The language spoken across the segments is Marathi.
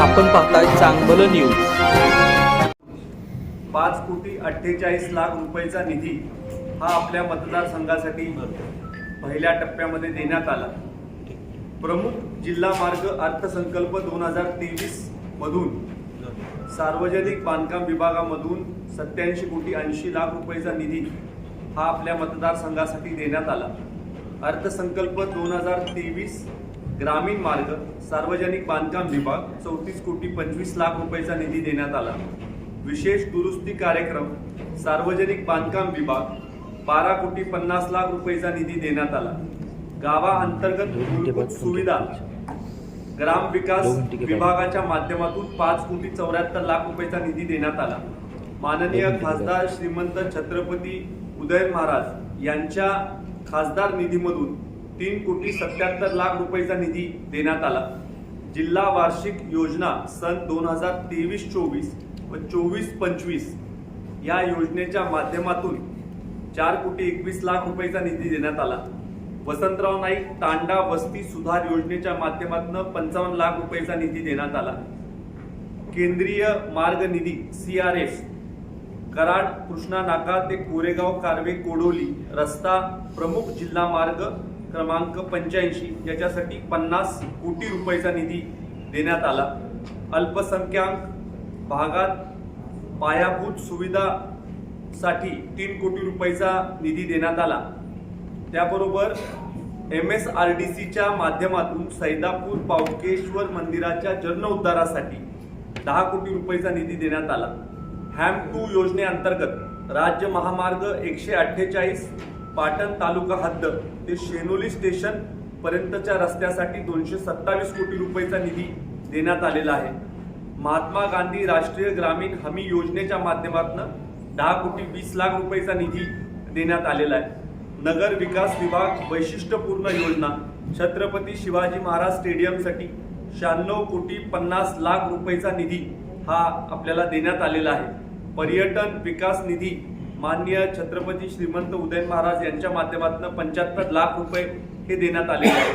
आपण पाहताय चांगलं न्यूज। 5,48,00,000 रुपयाचा निधी हा आपल्या मतदारसंघासाठी पहिल्या टप्प्यामध्ये देण्यात आला। प्रमुख जिल्हा मार्ग अर्थसंकल्प 2023 मधून सार्वजनिक बांधकाम विभागामधून 87,80,00,000 रुपयाचा निधी हा आपल्या मतदारसंघासाठी देण्यात आला। अर्थसंकल्प 2023 ग्रामीण मार्ग सार्वजनिक बांधकाम विभाग 34,25,00,000 रुपयाचा निधी देण्यात आला। विशेष दुरुस्ती कार्यक्रम सार्वजनिक बांधकाम विभाग 12,50,00,000 रुपयाचा निधी देण्यात आला। गावा अंतर्गत मूलभूत सुविधा ग्राम विकास विभागाच्या माध्यमातून 5,74,00,000 रुपयाचा निधी देण्यात आला। माननीय खासदार श्रीमंत छत्रपती उदयन महाराज यांच्या खासदार निधीमधून 3,77,00,000 रुपयाचा निधी देण्यात आला। जिल्हा वार्षिक योजना सन 2023-24 व 24-25 या योजनेच्या माध्यमातून 4,21,00,000 रुपयाचा निधी देण्यात आला। वसंतराव नाईक तांडा वस्ती सुधार योजनेच्या माध्यमातून 55,00,000 रुपयाचा निधी देण्यात आला। केंद्रीय मार्ग निधी CRF कराड कृष्णा नाका ते कोरेगाव कारवे कोडोली रस्ता प्रमुख जिल्हा मार्ग क्रमांक 85 याच्यासाठी 50 कोटी रुपयाचा निधी देण्यात आला। अल्पसंख्याक भागात पायाभूत सुविधासाठी 3 कोटी रुपयाचा निधी देण्यात आला। त्याबरोबर MSRDCच्या माध्यमातून सैदापूर पावकेश्वर मंदिराच्या जीर्णोद्धारासाठी 10 कोटी रुपयाचा निधी देण्यात आला। HAM2 योजनेअंतर्गत राज्य महामार्ग 148 पाटण तालुका हद्द ते शेनोली स्टेशन पर्यंतच्या रस्त्यासाठी 227 कोटी रुपयाचा निधी देण्यात आलेला आहे। महात्मा गांधी राष्ट्रीय ग्रामीण हमी योजनेच्या माध्यमातून 10,20,00,000 रुपयाचा निधी देण्यात आलेला आहे। नगर विकास विभाग वैशिष्ट्यपूर्ण योजना छत्रपती शिवाजी महाराज स्टेडियमसाठी 96,50,00,000 रुपयाचा निधी हा आपल्याला देण्यात आलेला आहे। पर्यटन विकास निधी माननीय छत्रपती श्रीमंत उदयन महाराज यांच्या माध्यमातून 75,00,000 रुपये हे देण्यात आलेले आहे।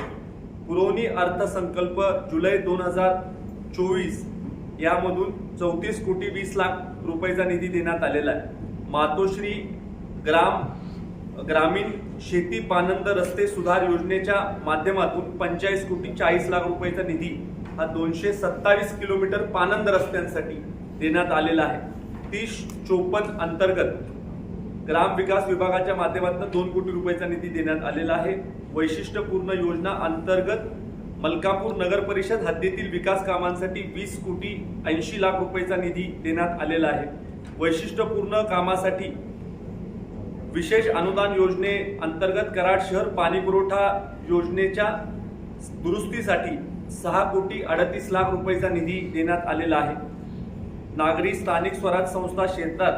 पुरवणी अर्थसंकल्प जुलै 2024 यामधून 34,20,00,000 रुपयाचा निधी देण्यात आलेला आहे। मातोश्री ग्रामीण शेती पानंद रस्ते सुधार योजनेच्या माध्यमातून 45,40,00,000 रुपयाचा निधी हा 227 किलोमीटर पानंद रस्त्यांसाठी देण्यात आलेला आहे। 3054 अंतर्गत ग्राम विकास विभागाच्या माध्यमातून 2 कोटी रुपयाचा निधी देण्यात आलेला आहे। वैशिष्ट्यपूर्ण योजना अंतर्गत मलकापूर नगर परिषद हद्दीतील विकास कामांसाठी 20,80,00,000 रुपयाचा निधी देण्यात आलेला आहे। वैशिष्ट्यपूर्ण कामासाठी विशेष अनुदान योजने अंतर्गत कराड शहर पाणी पुरवठा योजनेच्या दुरुस्तीसाठी 6,38,00,000 रुपयाचा निधी देण्यात आलेला आहे। नागरी स्थानिक स्वराज्य संस्था क्षेत्रात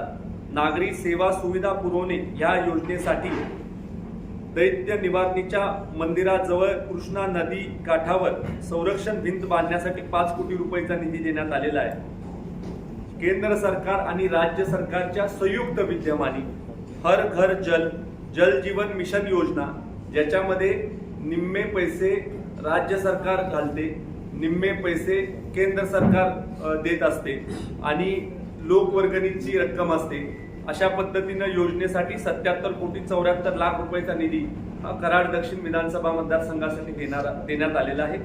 नागरी सेवा सुविधा पुरवणे या योजनेसाठी दैत्य निवारणीच्या मंदिराजवळ कृष्णा नदी काठावर संरक्षण भिंत बांधण्यासाठी 5 कोटी रुपयाचा निधी देण्यात आलेला आहे। केंद्र सरकार आणि राज्य सरकारच्या संयुक्त विद्यमाने हर घर जल जीवन मिशन योजना ज्याच्यामध्ये निम्मे पैसे राज्य सरकार घालते, निम्मे पैसे केंद्र सरकार देत असते आणि लोकवर्गणीची रक्कम असते। अशा पद्धतीने योजनेसाठी 77,74,00,000 रुपयाचा निधी कराड दक्षिण विधानसभा मतदारसंघासाठी देण्यात आलेला आहे।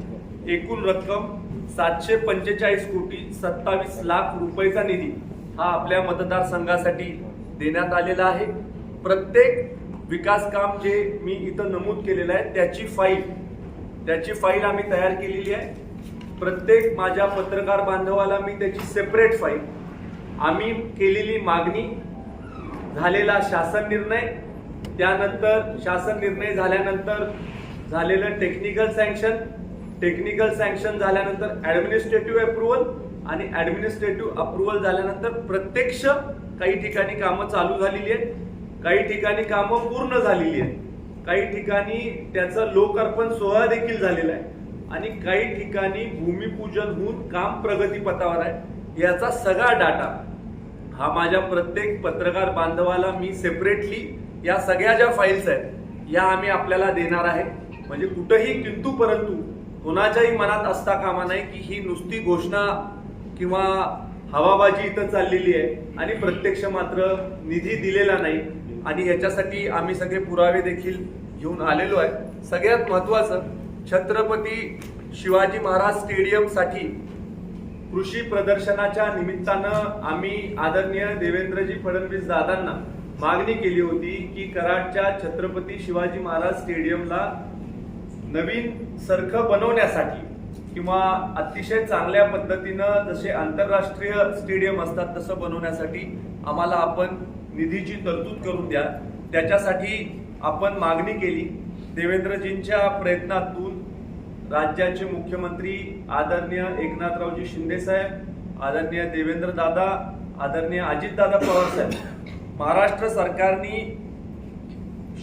एकूण रक्कम 745,27,00,000 रुपयाचा निधी हा आपल्या मतदारसंघासाठी देण्यात आलेला आहे। प्रत्येक विकास काम जे मी इथं नमूद केलेलं आहे त्याची फाईल आम्ही तयार केलेली आहे। प्रत्येक माझ्या पत्रकार बांधवाला मी त्याची सेपरेट फाईल, आम्ही केलेली मागणी, झालेला शासन निर्णय, त्यानंतर शासन निर्णय झाल्यानंतर झालेलं टेक्निकल सँक्शन झाल्यानंतर ऍडमिनिस्ट्रेटिव्ह अप्रुव्हल आणि ऍडमिनिस्ट्रेटिव्ह अप्रुव्हल झाल्यानंतर प्रत्यक्ष काही ठिकाणी कामं चालू झालेली आहेत, काही ठिकाणी कामं पूर्ण झालेली आहेत, काही ठिकाणी त्याचं लोकार्पण सोहळा देखील झालेला आहे आणि काही ठिकाणी भूमिपूजन होऊन काम प्रगतीपथावर आहे। याचा सगळा डाटा हा माझ्या प्रत्येक पत्रकार बांधवाला मी सेपरेटली या सगळ्या ज्या फाईल्स आहेत या आम्ही आपल्याला देणार आहे। म्हणजे कुठेही किंतु परंतु कोणाच्याही मनात असता कामा नये की ही नुसती घोषणा किंवा हवाबाजी इथं चाललेली आहे आणि प्रत्यक्ष मात्र निधी दिलेला नाही. आणि ह्याच्यासाठी आम्ही सगळे पुरावे देखील घेऊन आलेलो आहे. सगळ्यात महत्त्वाचं, छत्रपती शिवाजी महाराज स्टेडियमसाठी कृषी प्रदर्शनाच्या निमित्तानं आम्ही आदरणीय देवेंद्रजी फडणवीस दादांना मागणी केली होती की कराडच्या छत्रपती शिवाजी महाराज स्टेडियमला नवीन सरखं बनवण्यासाठी किंवा अतिशय चांगल्या पद्धतीनं जसे आंतरराष्ट्रीय स्टेडियम असतात तसं बनवण्यासाठी आम्हाला आपण निधीची तरतूद करून द्या. त्याच्यासाठी आपण मागणी केली. देवेंद्रजींच्या प्रयत्नातून राज्याचे मुख्यमंत्री आदरणीय एकनाथरावजी शिंदे साहेब, आदरणीय देवेंद्र दादा, आदरणीय अजितदादा पवार साहेब, महाराष्ट्र सरकारने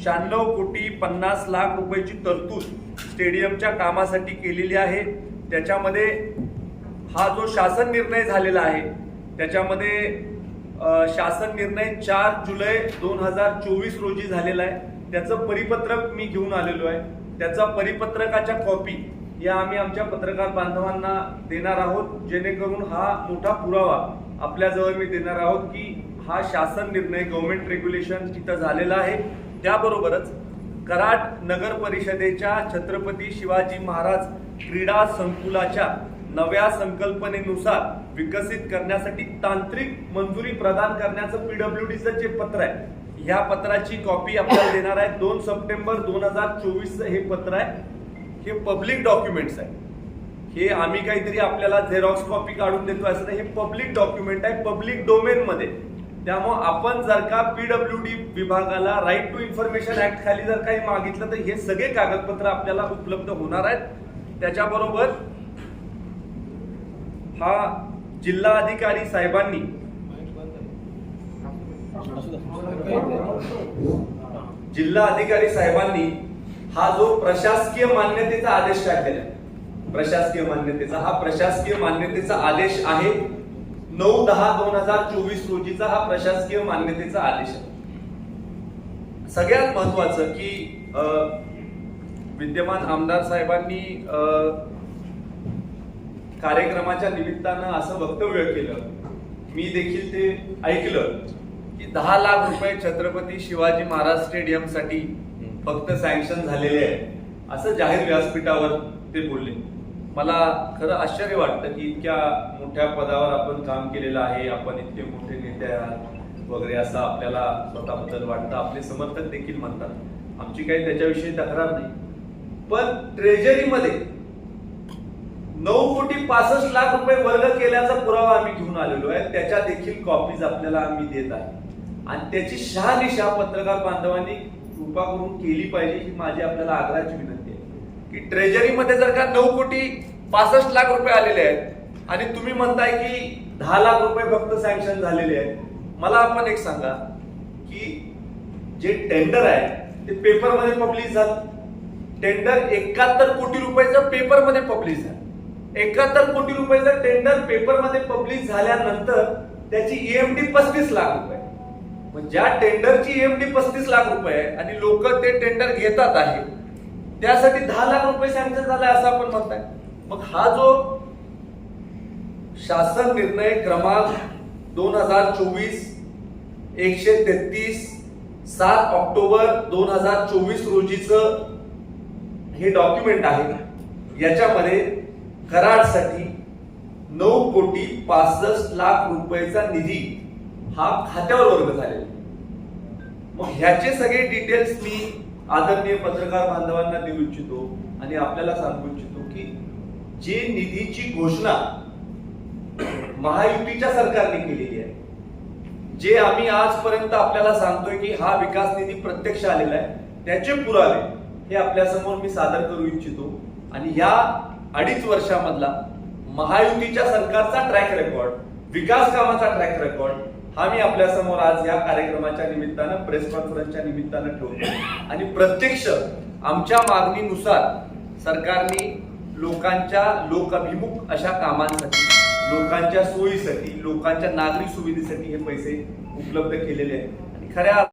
96,50,00,000 रुपयाची तरतूद स्टेडियमच्या कामासाठी केलेली आहे. त्याच्यामध्ये हा जो शासन निर्णय झालेला आहे त्याच्यामध्ये शासन निर्णय 4 जुलै 2024 रोजी झालेला आहे. त्याचं परिपत्रक मी घेऊन आलेलो आहे. त्याचा परिपत्रकाच्या कॉपी या आम्ही आमच्या पत्रकार बांधवांना देणार आहोत, जेणेकरून हा मोठा पुरावा आपल्याजवळ मी देणार आहोत की हा शासन निर्णय गव्हर्नमेंट रेग्युलेशन तिथं झालेला आहे. त्याबरोबरच कराड नगर परिषदेच्या छत्रपती शिवाजी महाराज क्रीडा संकुलाच्या नव्या संकल्पनेनुसार विकसित करण्यासाठी तांत्रिक मंजुरी प्रदान करण्याचं PWDचं जे पत्र आहे, ह्या पत्राची कॉपी आपल्याला देणार आहे. 2 सप्टेंबर 2024 हे पत्र आहे. हे पब्लिक डॉक्युमेंट्स आहे. हे आम्ही काहीतरी आपल्याला झेरॉक्स कॉपी काढून देतो असं नाही. हे पब्लिक डॉक्युमेंट आहे, पब्लिक डोमेन मध्ये. त्यामुळे आपण जर का PWD विभागाला राईट टू इन्फॉर्मेशन ऍक्ट खाली जर काही मागितलं तर हे सगळे कागदपत्र आपल्याला उपलब्ध होणार आहेत. त्याच्याबरोबर हा जिल्हा अधिकारी साहेबांनी हा जो प्रशासकीय मान्यतेचा आदेश काढलेला आहे, प्रशासकीय मान्यतेचा हा प्रशासकीय मान्यतेचा आदेश आहे. 9/10/2024 रोजीचा हा प्रशासकीय मान्यतेचा आदेश आहे. सगळ्यात महत्वाचं की विद्यमान आमदार साहेबांनी कार्यक्रमाच्या निमित्तानं असं वक्तव्य केलं, मी देखील ते ऐकलं की 10 लाख रुपये छत्रपती शिवाजी महाराज स्टेडियमसाठी फक्त सँक्शन झालेले आहे असं जाहीर व्यासपीठावर ते बोलले. मला खरं आश्चर्य वाटतं की इतक्या मोठ्या पदावर आपण काम केलेलं आहे, आपण इतके मोठे नेते आहात वगैरे असं आपल्याला स्वतःबद्दल वाटतं. आपले समर्थक देखील म्हणतात, आमची काही त्याच्याविषयी तक्रार नाही. पण ट्रेजरीमध्ये 9,65,00,000 रुपये वर्ग केल्याचा पुरावा आम्ही घेऊन आलेलो आहे. त्याच्या देखील कॉपीज आपल्याला आम्ही देत आहे आणि त्याची शहानिशा पत्रकार बांधवांनी कृपा करून केली पाहिजे ही माझी आपल्याला आग्रहाची विनंती आहे की ट्रेजरीमध्ये जर का 9,65,00,000 रुपये आलेले आहेत आणि तुम्ही म्हणताय की 10 लाख रुपये फक्त सँक्शन झालेले आहेत, मला आपण एक सांगा की जे टेंडर आहे ते पेपरमध्ये पब्लिश झालं. टेंडर 71 कोटी रुपयाचं पेपरमध्ये पब्लिश झालं. 71 कोटी रुपयाचं टेंडर पेपरमध्ये पब्लिश झाल्यानंतर त्याची EMD 35 लाख रुपये. मग ज्या टेंडरची EMD 35 लाख रुपये आहे आणि लोक ते टेंडर घेतात आहे त्यासाठी 10 लाख रुपये सँक्शन झालाय असं आपण म्हणताय. मग हा जो शासन निर्णय क्रमांक 2024-133 7 ऑक्टोबर 2024 रोजीचं हे डॉक्युमेंट आहे. याच्यामध्ये कराडसाठी 9,65,00,000 रुपयाचा निधी हा खात्यावर वर्ग झालेला. मग ह्याचे सगळे डिटेल्स मी आदरणीय पत्रकार बांधवांना देऊ इच्छितो आणि आपल्याला सांगू इच्छितो की जे निधीची घोषणा महायुतीच्या सरकारने केलेली आहे, जे आम्ही आजपर्यंत आपल्याला सांगतोय की हा विकास निधी प्रत्यक्ष आलेला आहे, त्याचे पुरावे हे आपल्या समोर मी सादर करू इच्छितो. आणि या 2.5 वर्षामधला महायुतीच्या सरकारचा ट्रॅक रेकॉर्ड, विकास कामाचा ट्रॅक रेकॉर्ड हा मी आपल्या समोर आज या कार्यक्रमाच्या निमित्तानं, प्रेस कॉन्फरन्सच्या निमित्तानं ठेवतो. आणि प्रत्यक्ष आमच्या मागणीनुसार सरकारने लोकांच्या लोकाभिमुख अशा कामांसाठी, लोकांच्या सोयीसाठी, लोकांच्या नागरी सुविधेसाठी हे पैसे उपलब्ध केलेले आहेत. आणि खऱ्या